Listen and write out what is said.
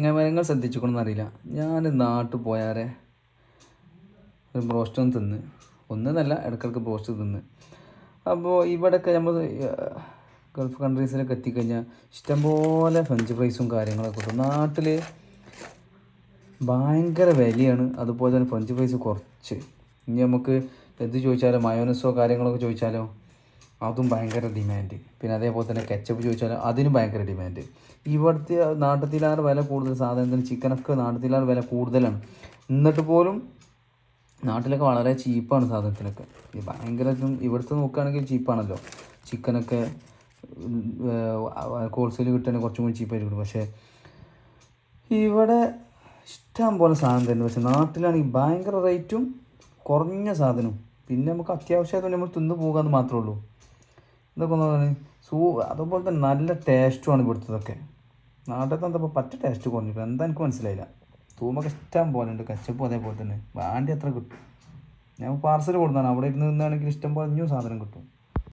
നിങ്ങൾ ശ്രദ്ധിച്ചിക്കണമെന്ന് അറിയില്ല, ഞാൻ നാട്ടിൽ പോയാരെ ഒരു ബ്രോസ്റ്റ് ഒന്ന് തിന്ന്, ഒന്നല്ല ഇടയ്ക്കിടയ്ക്ക് ബ്രോസ്റ്റ് തിന്ന്. അപ്പോൾ ഇവിടെയൊക്കെ നമ്മൾ ഗൾഫ് കൺട്രീസിലൊക്കെ എത്തിക്കഴിഞ്ഞാൽ ഇഷ്ടംപോലെ ഫ്രഞ്ച് ഫ്രൈസും കാര്യങ്ങളൊക്കെ കിട്ടും. നാട്ടിൽ ഭയങ്കര വിലയാണ്, അതുപോലെ തന്നെ ഫ്രഞ്ച് ഫ്രൈസ് കുറച്ച്. ഇനി നമുക്ക് എന്ത് ചോദിച്ചാലോ, മയോനസോ കാര്യങ്ങളൊക്കെ ചോദിച്ചാലോ അതും ഭയങ്കര ഡിമാൻഡ്. പിന്നെ അതേപോലെ തന്നെ കെച്ചപ്പ് ചോദിച്ചാലോ അതിനും ഭയങ്കര ഡിമാൻഡ്. ഇവിടുത്തെ നാട്ടിലാണ് വില കൂടുതൽ സാധനത്തിന്, ചിക്കനൊക്കെ നാട്ടിലാണ് വില കൂടുതലാണ്. എന്നിട്ട് പോലും നാട്ടിലൊക്കെ വളരെ ചീപ്പാണ് സാധനത്തിനൊക്കെ. ഭയങ്കര ഇവിടുത്തെ നോക്കുകയാണെങ്കിൽ ചീപ്പാണല്ലോ ചിക്കനൊക്കെ. ഹോൾസെയിൽ കിട്ടുകയാണെങ്കിൽ കുറച്ചും കൂടി ചീപ്പായിട്ട് കിട്ടും. പക്ഷേ ഇവിടെ ഇഷ്ടം പോലെ സാധനം തരുന്നു. പക്ഷേ നാട്ടിലാണെങ്കിൽ ഭയങ്കര റേറ്റും കുറഞ്ഞ സാധനവും. പിന്നെ നമുക്ക് അത്യാവശ്യമായിട്ട് നമ്മൾ തിന്നു പോകാമെന്ന് മാത്രമേ ഉള്ളൂ. ഇതൊക്കെ ഒന്ന് പറഞ്ഞാൽ അതുപോലെ തന്നെ നല്ല ടേസ്റ്റുമാണ് ഇവിടുത്തതൊക്കെ. നാട്ടിലത്തെ എന്താ പറ്റ ടേസ്റ്റ് കുറഞ്ഞിട്ട് എന്താ എനിക്ക് മനസ്സിലായില്ല. തൂമൊക്കെ ഇഷ്ടം പോലെ ഉണ്ട്, കച്ചപ്പും അതേപോലെ തന്നെ വേണ്ടി അത്ര കിട്ടും. ഞാൻ പാർസൽ കൊടുത്താണ്, അവിടെ ഇരുന്ന് നിന്നാണെങ്കിൽ ഇഷ്ടം പോലെ ഇനിയും സാധനം കിട്ടും.